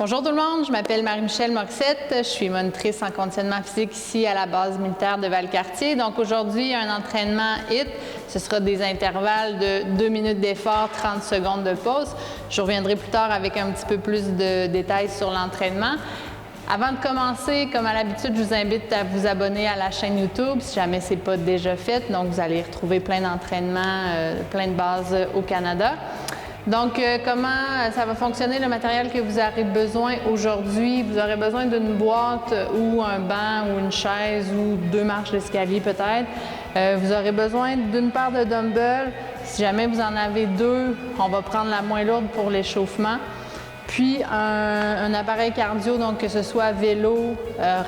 Bonjour tout le monde, je m'appelle Marie-Michelle Morissette, je suis monitrice en conditionnement physique ici à la base militaire de Valcartier. Donc aujourd'hui, un entraînement HIIT, ce sera des intervalles de 2 minutes d'effort, 30 secondes de pause. Je reviendrai plus tard avec un petit peu plus de détails sur l'entraînement. Avant de commencer, comme à l'habitude, je vous invite à vous abonner à la chaîne YouTube si jamais ce n'est pas déjà fait. Donc vous allez retrouver plein d'entraînements, plein de bases au Canada. Donc, comment ça va fonctionner le matériel que vous aurez besoin aujourd'hui? Vous aurez besoin d'une boîte ou un banc ou une chaise ou 2 marches d'escalier peut-être. Vous aurez besoin d'une paire de dumbbells. Si jamais vous en avez 2, on va prendre la moins lourde pour l'échauffement. Puis, un appareil cardio, donc que ce soit vélo,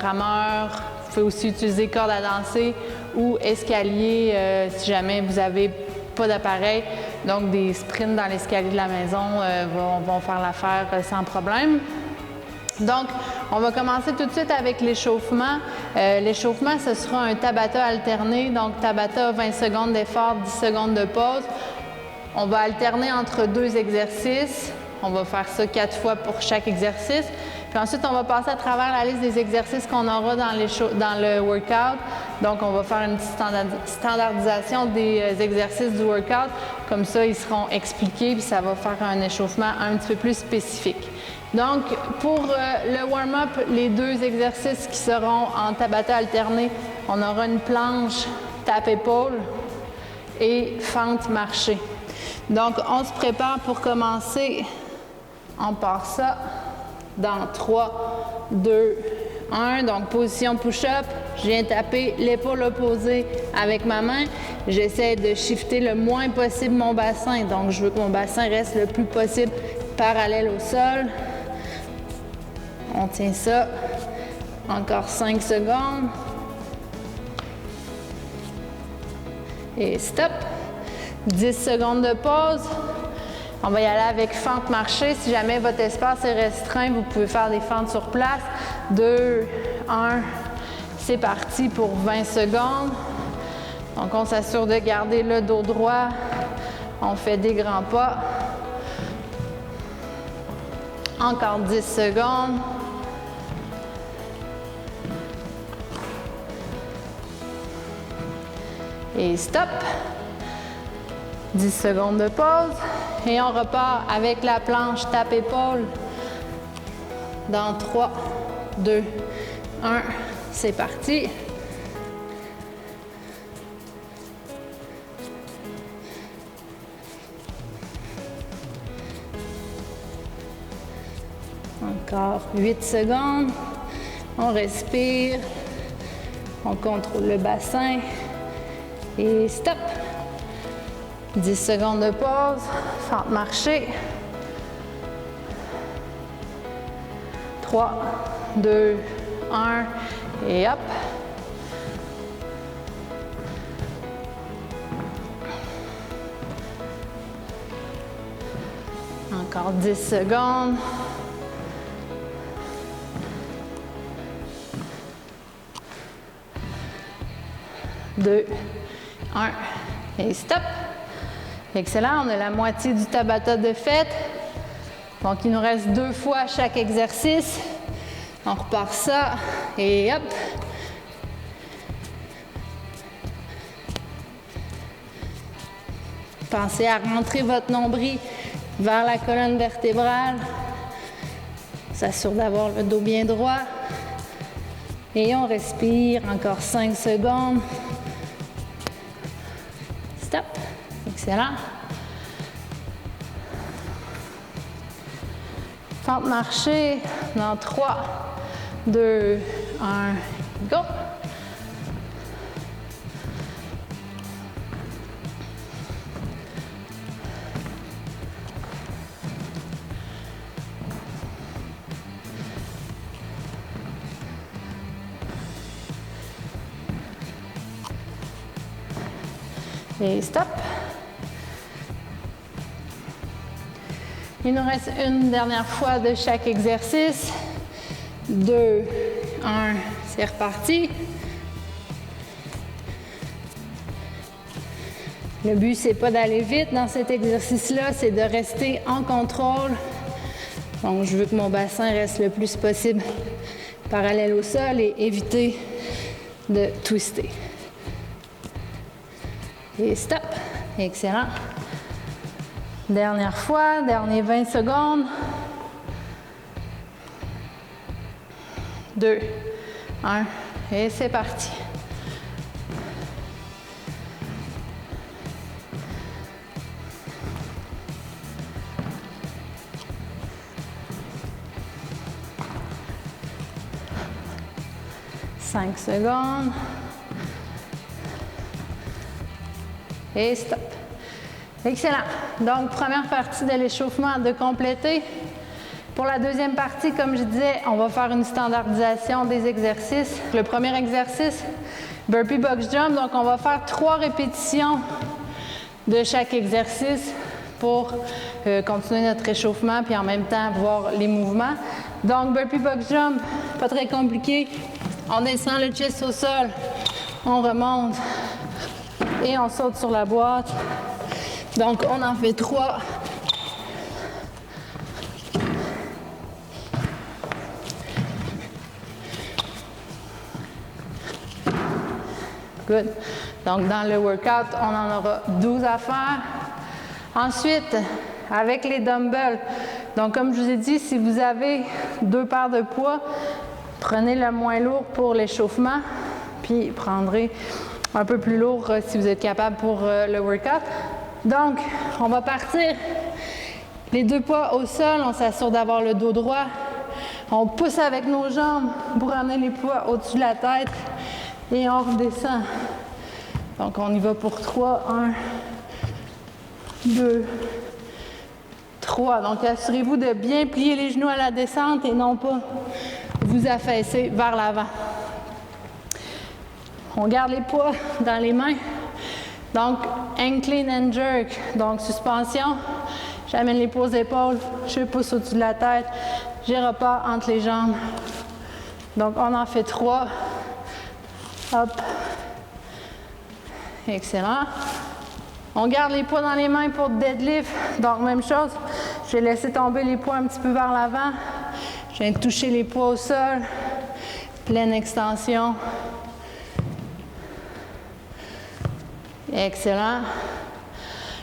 rameur, vous pouvez aussi utiliser corde à danser ou escalier si jamais vous avez pas d'appareil. Donc, des sprints dans l'escalier de la maison vont faire l'affaire sans problème. Donc, on va commencer tout de suite avec l'échauffement. L'échauffement, ce sera un Tabata alterné. Donc, Tabata, 20 secondes d'effort, 10 secondes de pause. On va alterner entre 2 exercices. On va faire ça 4 fois pour chaque exercice. Puis ensuite, on va passer à travers la liste des exercices qu'on aura dans le workout. Donc, on va faire une petite standardisation des exercices du workout. Comme ça, ils seront expliqués, puis ça va faire un échauffement un petit peu plus spécifique. Donc, pour le warm-up, les 2 exercices qui seront en Tabata alterné, on aura une planche tape-épaule et fente marché. Donc, on se prépare pour commencer. On part ça dans 3, 2, 1. Donc, position push-up. Je viens taper l'épaule opposée avec ma main. J'essaie de shifter le moins possible mon bassin. Donc, je veux que mon bassin reste le plus possible parallèle au sol. On tient ça. Encore 5 secondes. Et stop. 10 secondes de pause. On va y aller avec fente marché. Si jamais votre espace est restreint, vous pouvez faire des fentes sur place. 2, 1, c'est parti pour 20 secondes. Donc, on s'assure de garder le dos droit. On fait des grands pas. Encore 10 secondes. Et stop. 10 secondes de pause. Et on repart avec la planche tape-épaule dans 3, 2, 1. C'est parti. Encore 8 secondes. On respire. On contrôle le bassin. Et stop. 10 secondes de pause, fente marché. 3, 2, 1 et hop. Encore 10 secondes. Deux, 1 et stop. Excellent, on a la moitié du Tabata de fait. Donc, il nous reste 2 fois chaque exercice. On repart ça et hop. Pensez à rentrer votre nombril vers la colonne vertébrale. On s'assure d'avoir le dos bien droit. Et on respire encore 5 secondes. Stop. Excellent. Fente marché dans 3, 2, 1, go! Et stop. Il nous reste une dernière fois de chaque exercice. 2, 1, c'est reparti. Le but, c'est pas d'aller vite dans cet exercice-là, c'est de rester en contrôle Donc, je veux que mon bassin reste le plus possible parallèle au sol et éviter de twister. Et stop. Excellent. Dernière fois, dernier 20 secondes. 2, 1, et c'est parti. Cinq secondes. Et stop. Excellent. Donc, première partie de l'échauffement de compléter. Pour la deuxième partie, comme je disais, on va faire une standardisation des exercices. Le premier exercice, burpee box jump. Donc, on va faire 3 répétitions de chaque exercice pour continuer notre échauffement puis en même temps voir les mouvements. Donc, burpee box jump, pas très compliqué. On descend le chest au sol, on remonte et on saute sur la boîte. Donc, on en fait 3. Good. Donc, dans le workout, on en aura 12 à faire. Ensuite, avec les dumbbells, donc comme je vous ai dit, si vous avez 2 paires de poids, prenez le moins lourd pour l'échauffement, puis prendrez un peu plus lourd si vous êtes capable pour le workout. Donc, on va partir. Les 2 poids au sol, on s'assure d'avoir le dos droit. On pousse avec nos jambes pour amener les poids au-dessus de la tête. Et on redescend. Donc, on y va pour 3. 1, 2, 3. Donc, assurez-vous de bien plier les genoux à la descente et non pas vous affaisser vers l'avant. On garde les poids dans les mains. Donc, incline and jerk. Donc, suspension. J'amène les poids aux épaules. Je pousse au-dessus de la tête. J'ai repars entre les jambes. Donc, on en fait 3. Hop. Excellent. On garde les poids dans les mains pour deadlift. Donc, même chose. Je vais laisser tomber les poids un petit peu vers l'avant. Je viens de toucher les poids au sol. Pleine extension. Excellent.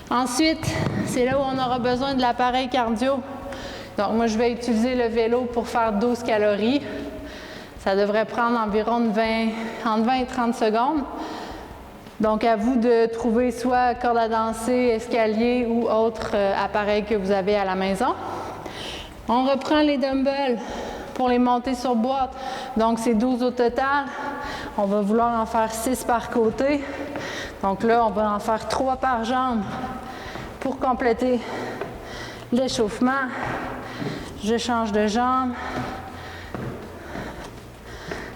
Ensuite, c'est là où on aura besoin de l'appareil cardio. Donc, moi, je vais utiliser le vélo pour faire 12 calories. Ça devrait prendre environ entre 20 et 30 secondes. Donc, à vous de trouver soit corde à danser, escalier ou autre appareil que vous avez à la maison. On reprend les dumbbells pour les monter sur boîte. Donc, c'est 12 au total. On va vouloir en faire 6 par côté. Donc là, on va en faire 3 par jambe pour compléter l'échauffement. Je change de jambe.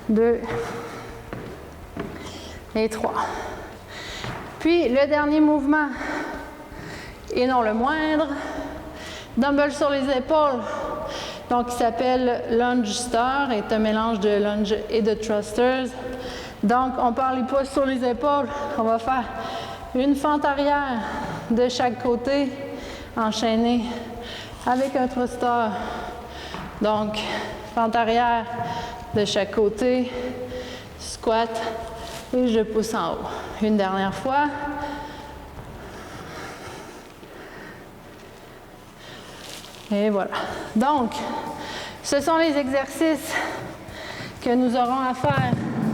2 et 3. Puis, le dernier mouvement, et non le moindre, dumbbell sur les épaules. Donc, il s'appelle lunge star, est un mélange de lunge et de thrusters. Donc, on part les poids sur les épaules. On va faire une fente arrière de chaque côté, enchaînée avec un thruster. Donc, fente arrière de chaque côté, squat, et je pousse en haut. Une dernière fois. Et voilà. Donc, ce sont les exercices que nous aurons à faire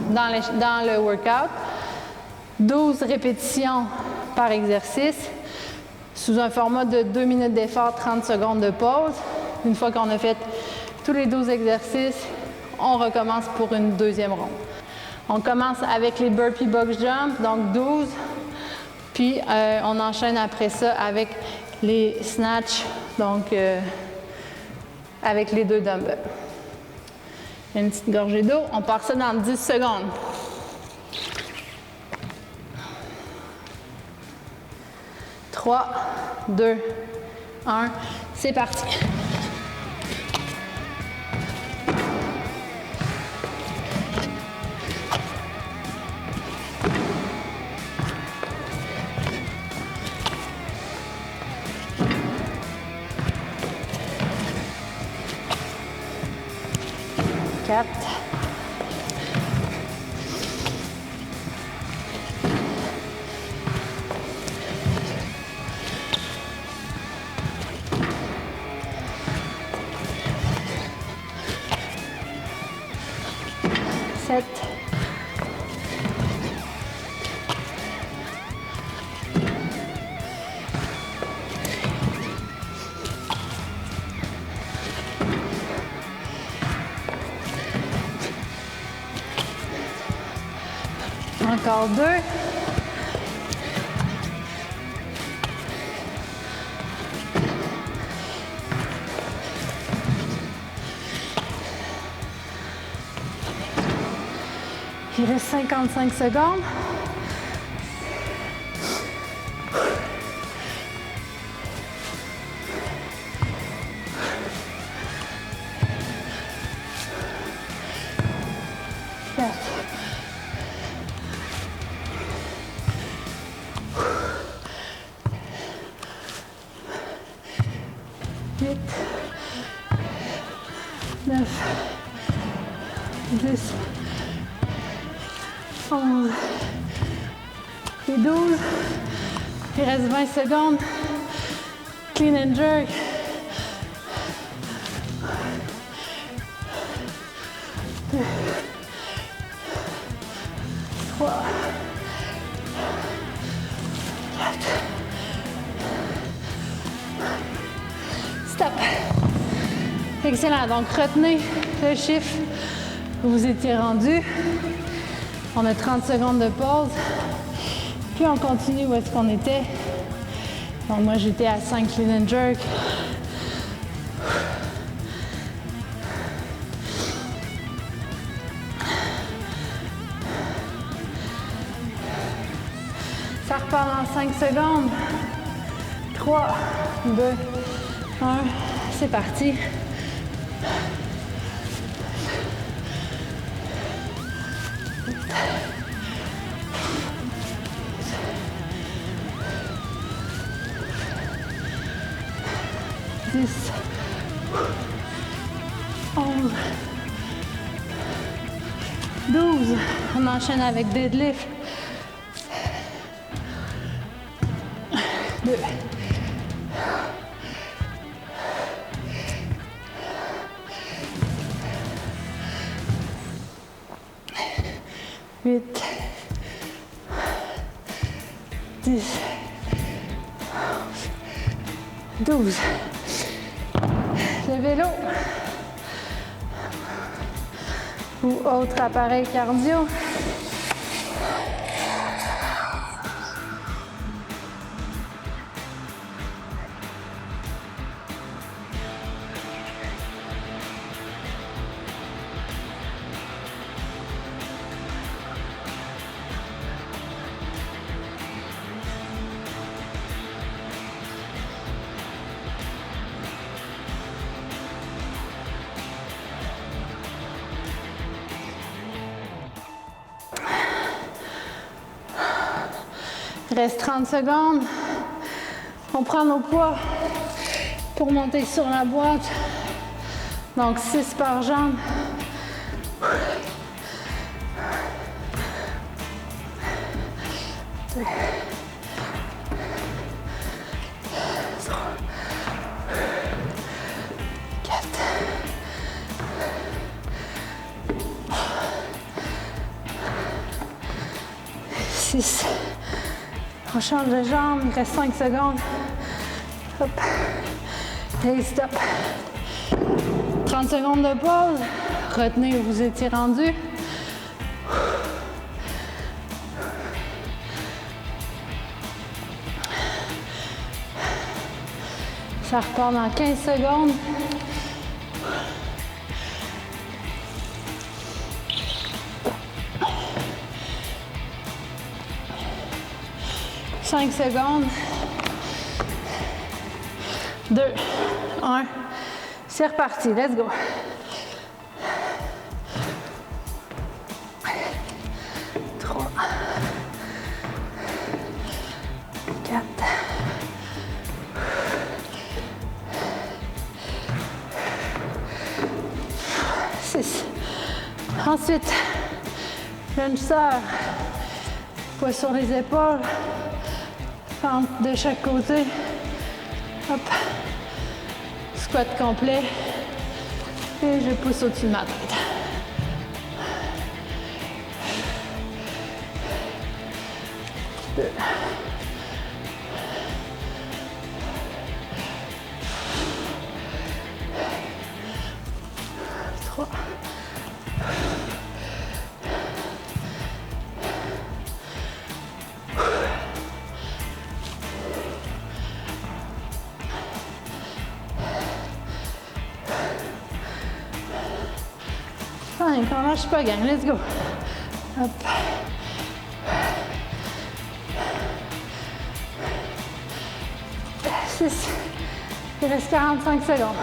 dans le workout. 12 répétitions par exercice, sous un format de 2 minutes d'effort, 30 secondes de pause. Une fois qu'on a fait tous les 12 exercices, on recommence pour une deuxième ronde. On commence avec les burpee box jump, donc 12. Puis, on enchaîne après ça avec les snatchs, donc avec les 2 dumbbells. Une petite gorgée d'eau. On part ça dans 10 secondes. « 3, 2, 1, c'est parti. Encore 2. Il reste 55 secondes. Et 12. Il reste 20 secondes. Clean and jerk. 2, 3, 4. Stop. Excellent. Donc, retenez le chiffre où vous étiez rendu. On a 30 secondes de pause. Puis on continue où est-ce qu'on était. Donc moi j'étais à 5 clean and jerk. Ça repart dans 5 secondes. 3, 2, 1. C'est parti. On enchaîne avec deadlift. 2. 8. 10. 12. Le vélo ou autre appareil cardio. Il reste 30 secondes. On prend nos poids pour monter sur la boîte. Donc 6 par jambe. Deux. 3. 4. 6. On change de jambe, il reste 5 secondes. Hop. Et stop. 30 secondes de pause. Retenez où vous étiez rendu. Ça repart dans 15 secondes. « 5 secondes. 2, 1. C'est reparti. Let's go. 3, 4, 6. Ensuite, lunge sœur. Poids sur les épaules. Fente de chaque côté. Hop. Squat complet. Et je pousse au-dessus de ma tête. Deux. 3. lâche pas, gang. Let's go. Hop. 6. Il reste 45 secondes.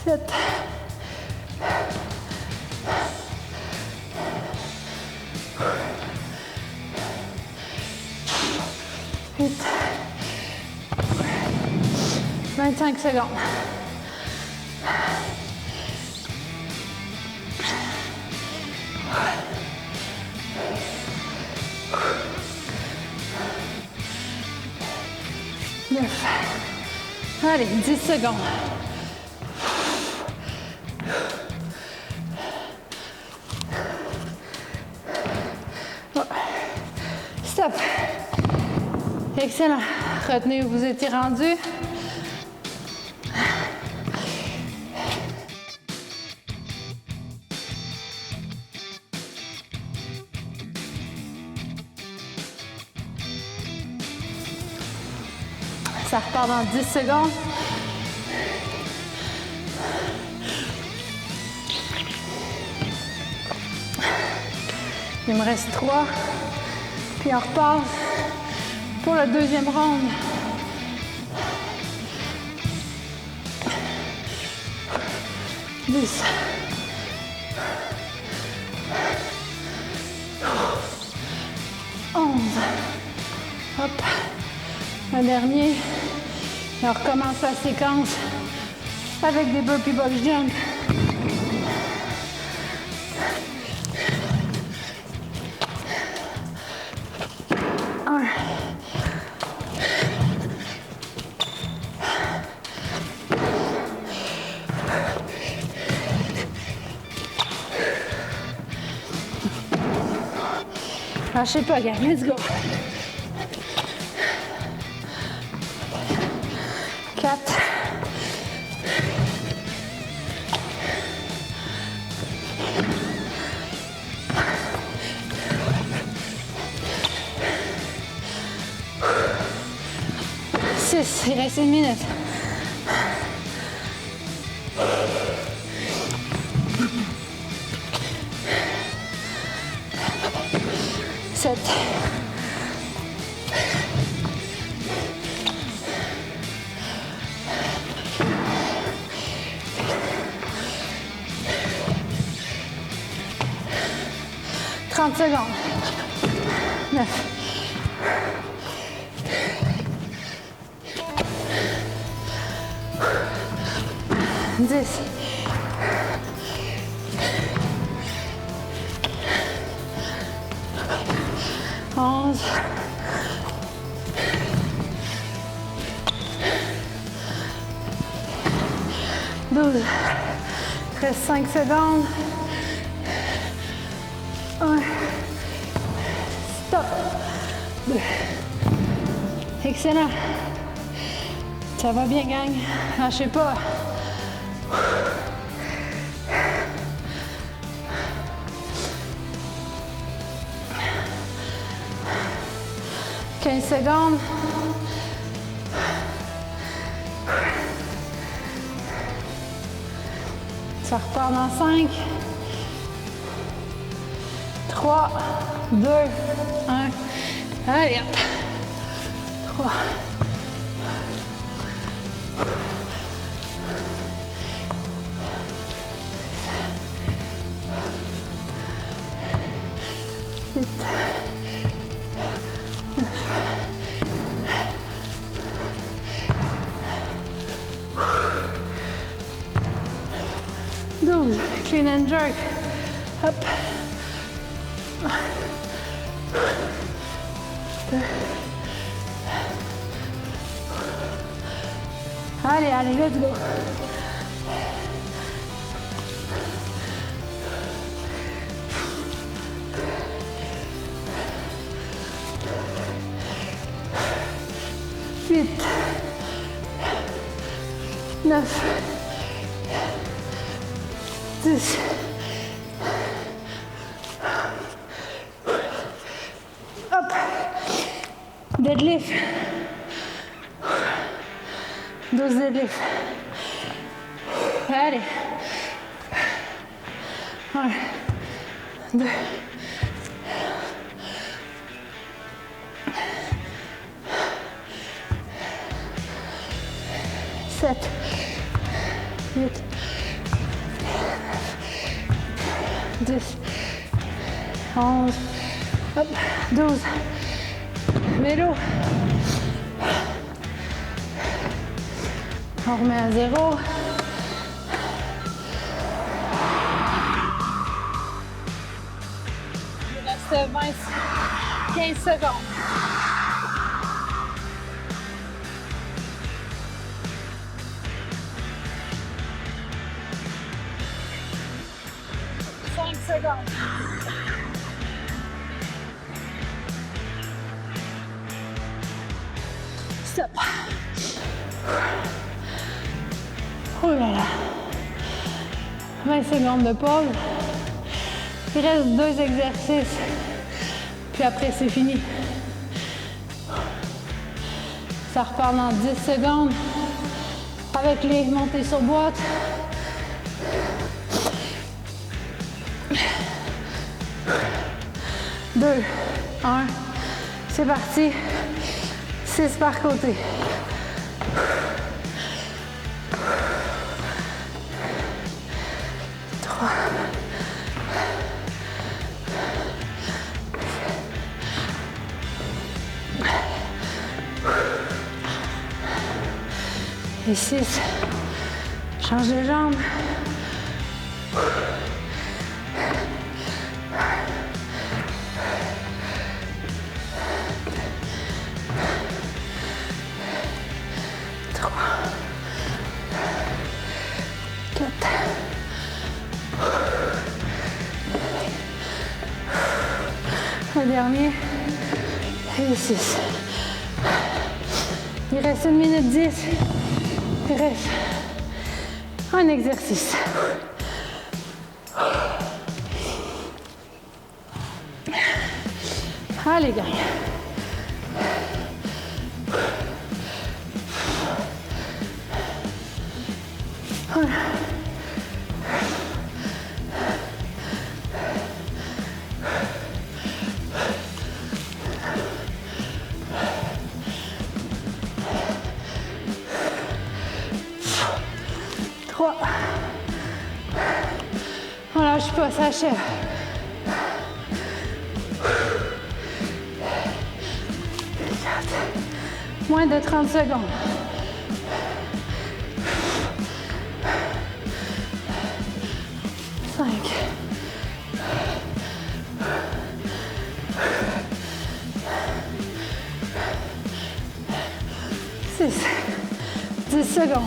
7. 8. 25 secondes. 9. Allez, 10 secondes. Stop. Excellent. Retenez où vous étiez rendu. Ça repart dans 10 secondes. Il me reste 3. Puis on repart pour la deuxième ronde. Dix. Hop. Un dernier. Et on recommence la séquence avec des burpee box jump. Lâchez pas, gang. Let's go. 4. 6. Il reste 1 minute. 7. 30 secondes. 9. 10. 11. 12. Il reste 5 secondes. 1. Stop. 2. Excellent. Ça va bien, gang. Lâchez pas. « 15 secondes. Ça repart dans 5. 3, 2, 1. Allez, hop. 3. 8. 12. Clean and jerk. Hop. 2. Allez, allez, let's go. 8. 9. 10. Hop. Deadlift. 12 deadlifts. Allez. 1, 2. 7, 8, 10, 11, hop, 12. Vélo. On remet à 0. Il reste 15 secondes. 5 secondes. Stop. Oh là là. 20 secondes de pause. Il reste 2 exercices. Puis après, c'est fini. Ça repart dans 10 secondes. Avec les montées sur boîte. 2, 1, c'est parti. 6 par côté. 3. Et 6. Change de jambe. 3, 4, 1 dernier et 6. Il reste 1 minute 10. Il reste un exercice. Allez, gang. Voilà. On lâche pas, ça achève. 4. Moins de 30 secondes. 5. 6. 10 secondes.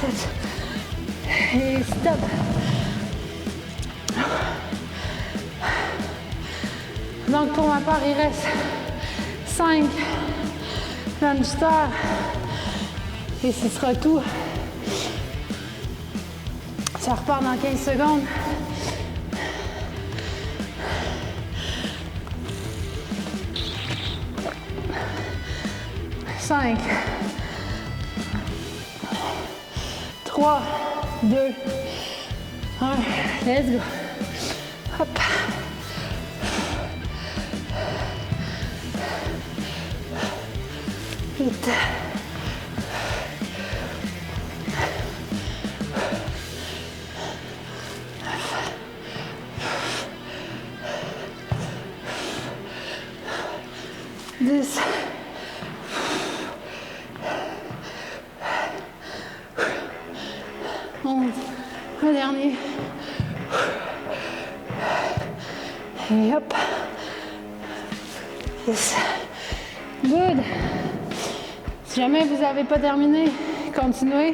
7. Et stop. Donc pour ma part, il reste 5 lunge stars. Et ce sera tout. Ça repart dans 15 secondes. 5, 3, 2, 1, let's go. Hop. Vite. Dix. 11. Un dernier. Et hop. Yes. Good. Si jamais vous n'avez pas terminé, continuez.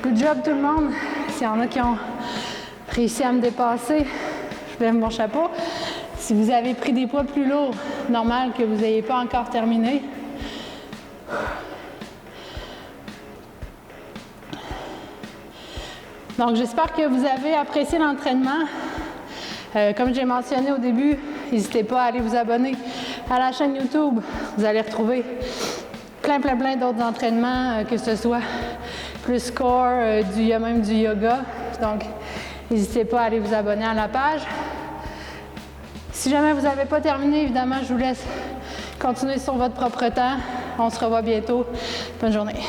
Good job tout le monde. S'il y en a qui ont réussi à me dépasser, je lève mon chapeau. Si vous avez pris des poids plus lourds, normal que vous n'ayez pas encore terminé. Donc, j'espère que vous avez apprécié l'entraînement. Comme j'ai mentionné au début, n'hésitez pas à aller vous abonner à la chaîne YouTube. Vous allez retrouver plein d'autres entraînements, que ce soit plus core, il y a même du yoga. Donc, n'hésitez pas à aller vous abonner à la page. Si jamais vous n'avez pas terminé, évidemment, je vous laisse continuer sur votre propre temps. On se revoit bientôt. Bonne journée.